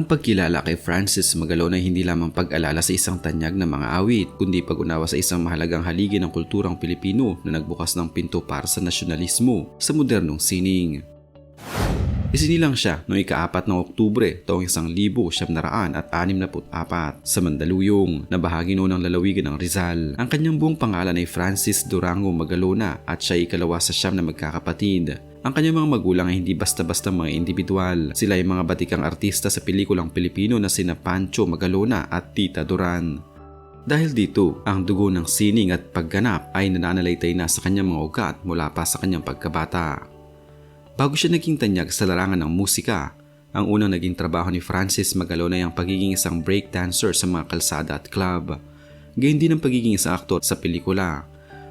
Ang pagkilala kay Francis Magalona ay hindi lamang pag-alala sa isang tanyag na mga awit, kundi pag-unawa sa isang mahalagang haligi ng kulturang Pilipino na nagbukas ng pinto para sa nasyonalismo sa modernong sining. Isinilang siya noong ika-4 ng Oktubre taong 1964 sa Mandaluyong na bahagi noon ng lalawigan ng Rizal. Ang kanyang buong pangalan ay Francis Durango Magalona at siya ay ikalawa sa 9 na magkakapatid. Ang kanyang mga magulang ay hindi basta-basta mga individual. Sila ay mga batikang artista sa pelikulang Pilipino na sina Pancho Magalona at Tita Duran. Dahil dito, ang dugo ng sining at pagganap ay nananalaytay na sa kanyang mga ugat mula pa sa kanyang pagkabata. Bago siya naging tanyag sa larangan ng musika, ang unang naging trabaho ni Francis Magalona ay ang pagiging isang breakdancer sa mga kalsada at club. Gayon din ang pagiging isang aktor sa pelikula.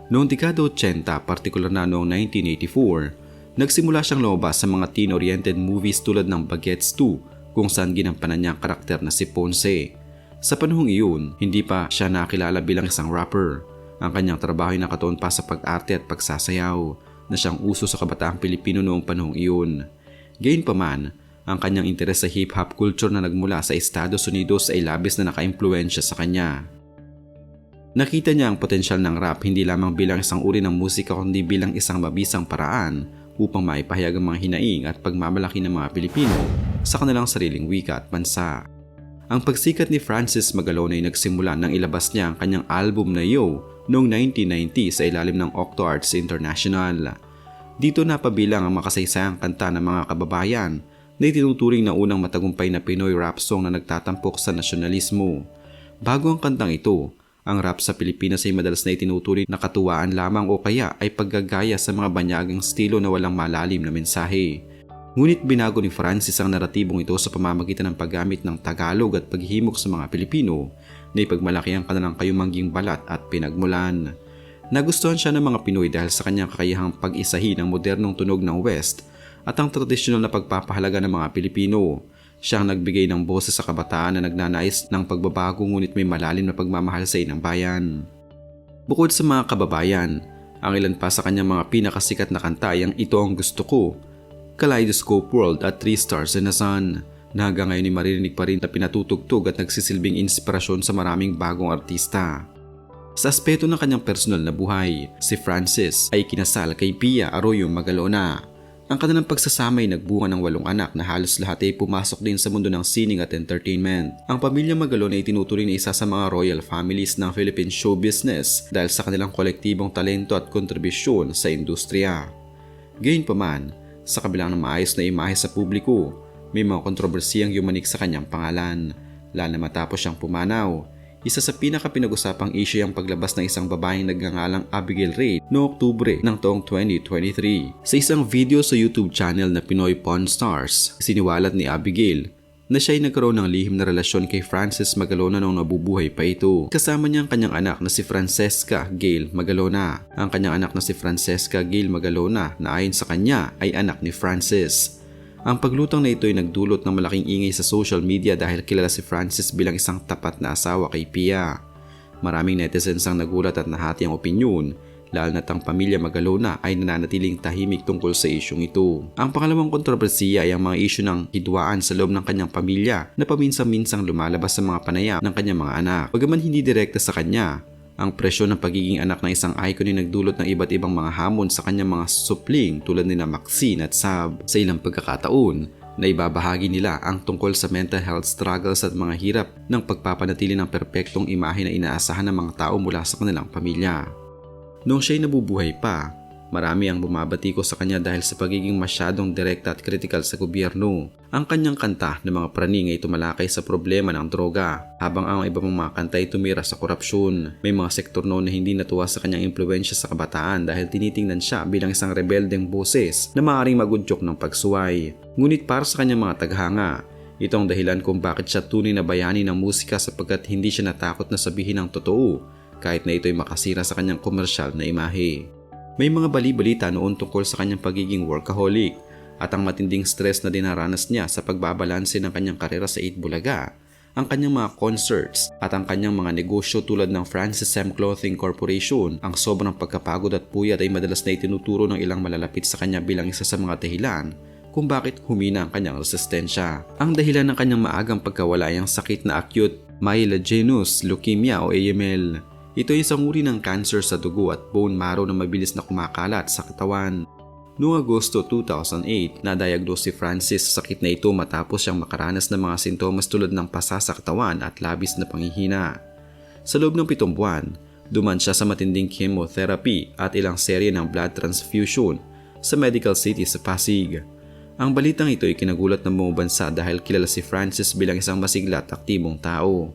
Noong dekada 80, partikular na noong 1984, nagsimula siyang lumabas sa mga teen-oriented movies tulad ng Bagets 2 kung saan ginampanan niya ang karakter na si Ponce. Sa panahong iyon, hindi pa siya nakilala bilang isang rapper. Ang kanyang trabaho ay nakatuon pa sa pag-arte at pagsasayaw na siyang uso sa kabataang Pilipino noong panahong iyon. Gayunpaman, ang kanyang interes sa hip-hop culture na nagmula sa Estados Unidos ay labis na naka-impluwensya sa kanya. Nakita niya ang potensyal ng rap hindi lamang bilang isang uri ng musika kundi bilang isang mabisang paraan upang maipahayag ang mga hinaing at pagmamalaki ng mga Pilipino sa kanilang sariling wika at bansa. Ang pagsikat ni Francis Magalona ay nagsimula nang ilabas niya ang kanyang album na Yo noong 1990 sa ilalim ng Octo Arts International. Dito napabilang ang makasaysayang kanta ng mga kababayan na itinuturing na unang matagumpay na Pinoy rap song na nagtatampok sa nasyonalismo. Bago ang kantang ito, ang rap sa Pilipinas ay madalas na itinuturing na katuwaan lamang o kaya ay paggagaya sa mga banyagang estilo na walang malalim na mensahe. Ngunit binago ni Francis ang naratibong ito sa pamamagitan ng paggamit ng Tagalog at paghihimok sa mga Pilipino na ipagmalaki ang kanilang kayumangging balat at pinagmulan. Nagustuhan siya ng mga Pinoy dahil sa kanyang kakayahang pag-isahin ang modernong tunog ng West at ang tradisyonal na pagpapahalaga ng mga Pilipino. Siya ang nagbigay ng boses sa kabataan na nagnanais ng pagbabago ngunit may malalim na pagmamahal sa inang bayan. Bukod sa mga kababayan, ang ilan pa sa kanyang mga pinakasikat na kanta ay ang Ito Ang Gusto Ko, Kaleidoscope World at 3 Stars in the Sun na hanggang ngayon ay maririnig pa rin na pinatutugtog at nagsisilbing inspirasyon sa maraming bagong artista. Sa aspeto ng kanyang personal na buhay, si Francis ay kinasal kay Pia Arroyo Magalona. Ang kanilang pagsasama ay nagbunga ng 8 anak na halos lahat ay pumasok din sa mundo ng sining at entertainment. Ang pamilya Magalona ay tinuturing na isa sa mga royal families ng Philippine show business dahil sa kanilang kolektibong talento at kontribusyon sa industriya. Gayunpaman, sa kabilang ng maayos na imahe sa publiko, may mga kontrobersiyang yumanik sa kanyang pangalan, lalo na matapos siyang pumanaw. Isa sa pinaka-pinag-usapang issue ang paglabas ng isang babaeng nagngangalang Abigail Ray noong Oktubre ng taong 2023. Sa isang video sa YouTube channel na Pinoy Pawn Stars, siniwalat ni Abigail na siya ay nagkaroon ng lihim na relasyon kay Francis Magalona noong nabubuhay pa ito. Kasama niya ang kanyang anak na si Francesca Gail Magalona. Ang kanyang anak na si Francesca Gail Magalona na ayon sa kanya ay anak ni Francis. Ang paglutang na ito ay nagdulot ng malaking ingay sa social media dahil kilala si Francis bilang isang tapat na asawa kay Pia. Maraming netizens ang nagulat at nahati ang opinyon, lalo na't ang pamilya Magalona ay nananatiling tahimik tungkol sa isyong ito. Ang pangalawang kontrobersiya ay ang mga isyu ng hidwaan sa loob ng kanyang pamilya na paminsan-minsang lumalabas sa mga panayam ng kanyang mga anak. Bagaman hindi direkta sa kanya, ang presyon ng pagiging anak ng isang icon ay nagdulot ng iba't ibang mga hamon sa kanyang mga supling tulad nina Maxine at Sab. Sa ilang pagkakataon, na ibabahagi nila ang tungkol sa mental health struggles at mga hirap ng pagpapanatili ng perpektong imahe na inaasahan ng mga tao mula sa kanilang pamilya. Noong siya'y nabubuhay pa, marami ang bumabatiko sa kanya dahil sa pagiging masyadong direkta at kritikal sa gobyerno. Ang kanyang kanta ng mga praning ay tumalakay sa problema ng droga, habang ang iba pang mga kanta ay tumira sa korupsyon. May mga sektor noon na hindi natuwa sa kanyang impluwensya sa kabataan dahil tinitingnan siya bilang isang rebeldeng boses na maaaring magudyok ng pagsuway. Ngunit para sa kanyang mga taghanga, ito ang dahilan kung bakit siya tunay na bayani ng musika sapagkat hindi siya natakot na sabihin ang totoo kahit na ito'y makasira sa kanyang komersyal na imahe. May mga bali-balita noon tungkol sa kanyang pagiging workaholic at ang matinding stress na dinaranas niya sa pagbabalanse ng kanyang karera sa 8 Bulaga, ang kanyang mga concerts at ang kanyang mga negosyo tulad ng Francis M. Clothing Corporation. Ang sobrang pagkapagod at puyat ay madalas na itinuturo ng ilang malalapit sa kanya bilang isa sa mga dahilan kung bakit humina ang kanyang resistensya. Ang dahilan ng kanyang maagang pagkawala ay ang sakit na acute myelogenous leukemia o AML. Ito ay isang uri ng cancer sa dugo at bone marrow na mabilis na kumakalat sa katawan. Noong Agosto 2008, na-diagnose si Francis sa sakit na ito matapos siyang makaranas ng mga sintomas tulad ng pasa sa katawan at labis na panghihina. Sa loob ng 7 buwan, duman siya sa matinding chemotherapy at ilang serye ng blood transfusion sa Medical City sa Pasig. Ang balitang ito ay kinagulat ng buong bansa dahil kilala si Francis bilang isang masigla at aktibong tao.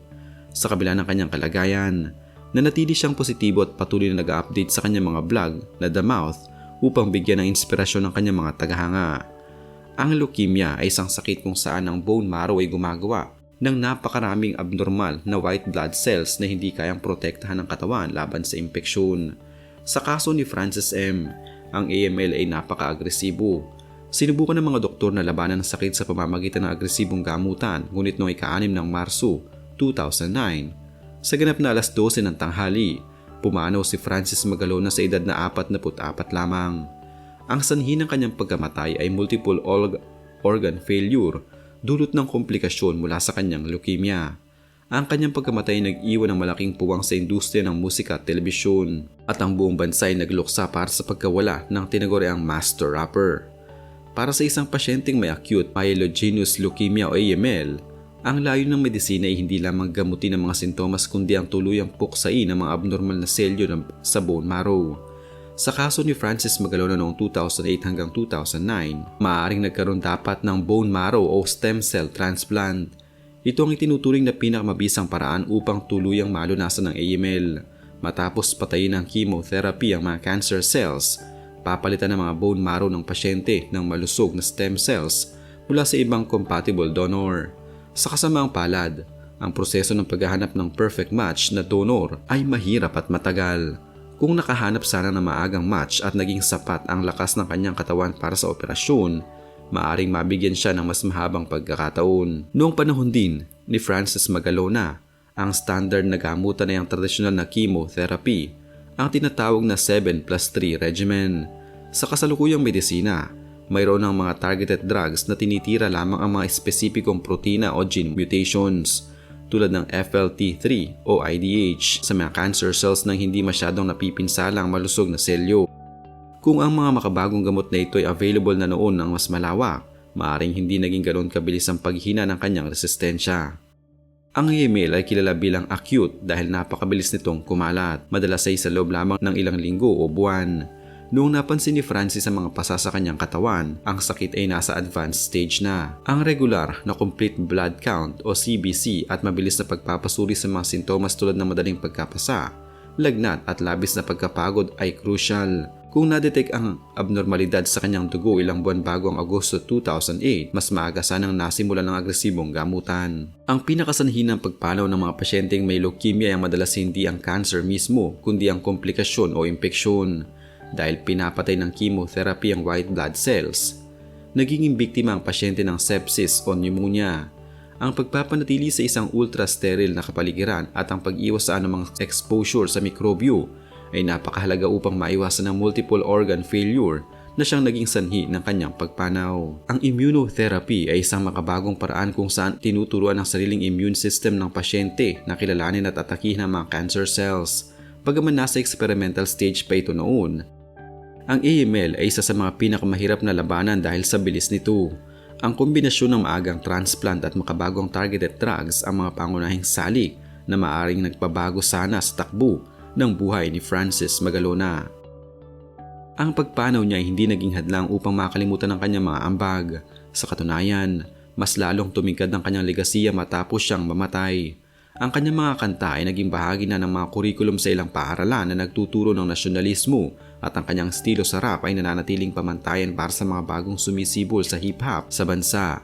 Sa kabila ng kanyang kalagayan, nanatili siyang positibo at patuloy na nag-update sa kanyang mga vlog na The Mouth upang bigyan ng inspirasyon ng kanyang mga tagahanga. Ang leukemia ay isang sakit kung saan ang bone marrow ay gumagawa ng napakaraming abnormal na white blood cells na hindi kayang protektahan ng katawan laban sa impeksyon. Sa kaso ni Francis M., ang AML ay napaka-agresibo. Sinubukan ng mga doktor na labanan ang sakit sa pamamagitan ng agresibong gamutan, ngunit noong ika-6 ng Marso 2009, sa ganap na alas 12 ng tanghali, pumanaw si Francis Magalona sa edad na 44 lamang. Ang sanhi ng kanyang pagkamatay ay multiple organ failure dulot ng komplikasyon mula sa kanyang leukemia. Ang kanyang pagkamatay ay nag-iwan ng malaking puwang sa industriya ng musika at telebisyon at ang buong bansa ay nagluksa para sa pagkawala ng tinaguriang master rapper. Para sa isang pasyenteng may acute myelogenous leukemia o AML, ang layo ng medisina ay hindi lamang gamutin ang mga sintomas kundi ang tuluyang puksain ng mga abnormal na selyo sa bone marrow. Sa kaso ni Francis Magalona noong 2008 hanggang 2009, maaaring nagkaroon dapat ng bone marrow o stem cell transplant. Ito ang itinuturing na pinakamabisang paraan upang tuluyang malunasan ng AML. Matapos patayin ng chemotherapy ang mga cancer cells, papalitan ng mga bone marrow ng pasyente ng malusog na stem cells mula sa ibang compatible donor. Sa kasamaang palad, ang proseso ng paghahanap ng perfect match na donor ay mahirap at matagal. Kung nakahanap sana ng maagang match at naging sapat ang lakas ng kanyang katawan para sa operasyon, maaring mabigyan siya ng mas mahabang pagkakataon. Noong panahon din ni Francis Magalona, ang standard na gamutan ay ang tradisyonal na chemotherapy, ang tinatawag na 7+3 regimen. Sa kasalukuyang medisina, mayroon ng mga targeted drugs na tinitira lamang ang mga espesipikong protina o gene mutations tulad ng FLT3 o IDH sa mga cancer cells nang hindi masyadong napipinsala ang malusog na selyo. Kung ang mga makabagong gamot na ito ay available na noon ng mas malawak, maaaring hindi naging ganoon kabilis ang paghina ng kanyang resistensya. Ang AML ay kilala bilang acute dahil napakabilis nitong kumalat, madalas ay sa loob lamang ng ilang linggo o buwan. Noong napansin ni Francis ang mga pasa sa kanyang katawan, ang sakit ay nasa advanced stage na. Ang regular na complete blood count o CBC at mabilis na pagpapasuri sa mga sintomas tulad ng madaling pagkapasa, lagnat at labis na pagkapagod ay crucial. Kung na-detect ang abnormalidad sa kanyang dugo ilang buwan bago ang Agosto 2008, mas maaga sanang nasimulan ng agresibong gamutan. Ang pinakasanhi ng pagpanaw ng mga pasyenteng may leukemia ay madalas hindi ang cancer mismo, kundi ang komplikasyon o impeksyon. Dahil pinapatay ng chemotherapy ang white blood cells, nagiging biktima ang pasyente ng sepsis o pneumonia. Ang pagpapanatili sa isang ultra-sterile na kapaligiran at ang pag-iwas sa anumang exposure sa mikrobyo ay napakahalaga upang maiwasan ang multiple organ failure na siyang naging sanhi ng kanyang pagpanaw. Ang immunotherapy ay isang makabagong paraan kung saan tinuturuan ang sariling immune system ng pasyente na kilalanin at atakihin ang mga cancer cells. Bagaman nasa experimental stage pa ito noon, ang AML ay isa sa mga pinakamahirap na labanan dahil sa bilis nito. Ang kombinasyon ng maagang transplant at makabagong targeted drugs ang mga pangunahing salik na maaaring nagpabago sana sa takbo ng buhay ni Francis Magalona. Ang pagpanaw niya ay hindi naging hadlang upang makalimutan ang kanyang mga ambag. Sa katunayan, mas lalong tumingkad ang kanyang legasiya matapos siyang mamatay. Ang kanyang mga kanta ay naging bahagi na ng mga kurikulum sa ilang paaralan na nagtuturo ng nasyonalismo at ang kanyang estilo sa rap ay nananatiling pamantayan para sa mga bagong sumisibol sa hip-hop sa bansa.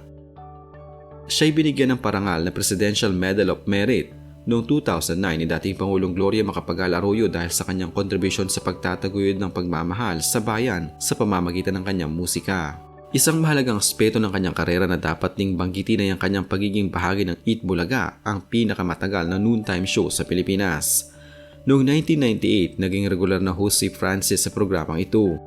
Siya'y binigyan ng parangal na Presidential Medal of Merit noong 2009 ni dating Pangulong Gloria Macapagal Arroyo dahil sa kanyang kontribusyon sa pagtataguyod ng pagmamahal sa bayan sa pamamagitan ng kanyang musika. Isang mahalagang aspeto ng kanyang karera na dapat ding banggitin ay ang kanyang pagiging bahagi ng Eat Bulaga, ang pinakamatagal na noontime show sa Pilipinas. Noong 1998, naging regular na host si Francis sa programang ito.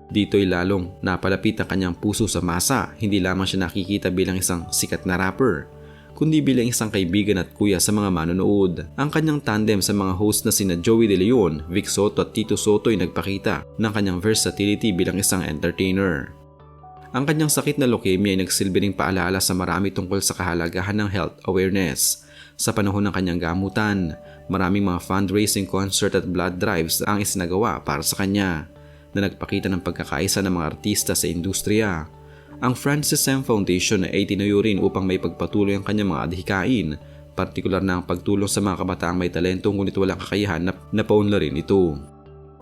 Dito'y lalong napalapit ang kanyang puso sa masa, hindi lamang siya nakikita bilang isang sikat na rapper, kundi bilang isang kaibigan at kuya sa mga manonood. Ang kanyang tandem sa mga host na sina Joey De Leon, Vic Soto at Tito Soto ay nagpakita ng kanyang versatility bilang isang entertainer. Ang kanyang sakit na leukemia ay nagsilbi ring paalala sa marami tungkol sa kahalagahan ng health awareness. Sa panahon ng kanyang gamutan, maraming mga fundraising concert at blood drives ang isinagawa para sa kanya, na nagpakita ng pagkakaisa ng mga artista sa industriya. Ang Francis M. Foundation ay tinayo rin upang may pagpatuloy ang kanyang mga adhikain, partikular na ang pagtulong sa mga kabataang may talento ngunit walang kakayahan na napaunlarin ito.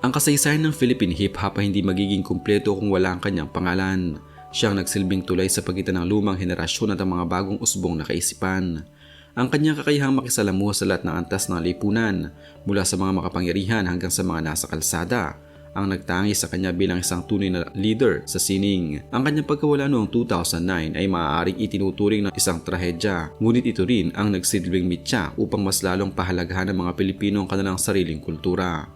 Ang kasaysayan ng Philippine hip-hop ay hindi magiging kumpleto kung wala ang kanyang pangalan. Siyang nagsilbing tulay sa pagitan ng lumang henerasyon at ang mga bagong usbong na kaisipan. Ang kanyang kakayahang makisalamuha sa lahat ng antas ng lipunan, mula sa mga makapangyarihan hanggang sa mga nasa kalsada, ang nagtangi sa kanya bilang isang tunay na leader sa sining. Ang kanyang pagkawala noong 2009 ay maaaring itinuturing na isang trahedya, ngunit ito rin ang nagsilbing mitya upang mas lalong pahalagahan ng mga Pilipino ang kanilang sariling kultura.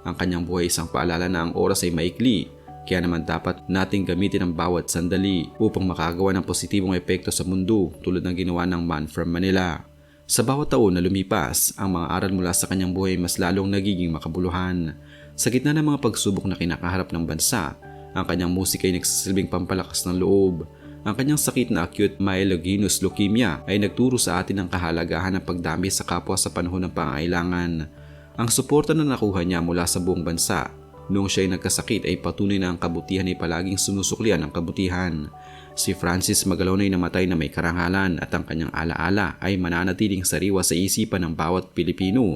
Ang kanyang buhay isang paalala na ang oras ay maikli, kaya naman dapat nating gamitin ang bawat sandali upang makagawa ng positibong epekto sa mundo tulad ng ginawa ng Man from Manila. Sa bawat taon na lumipas, ang mga aral mula sa kanyang buhay mas lalong nagiging makabuluhan. Sa gitna ng mga pagsubok na kinakaharap ng bansa, ang kanyang musika ay nagsisilbing pampalakas ng loob. Ang kanyang sakit na acute myelogenous leukemia ay nagturo sa atin ng kahalagahan ng pagdami sa kapwa sa panahon ng pangailangan. Ang suporta na nakuha niya mula sa buong bansa noong siya ay nagkasakit ay patunay na ang kabutihan ay palaging sinusuklian ng kabutihan. Si Francis Magalona ay namatay na may karangalan at ang kanyang alaala ay mananatiling sariwa sa isipan ng bawat Pilipino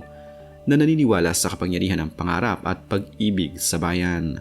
na naniniwala sa kapangyarihan ng pangarap at pag-ibig sa bayan.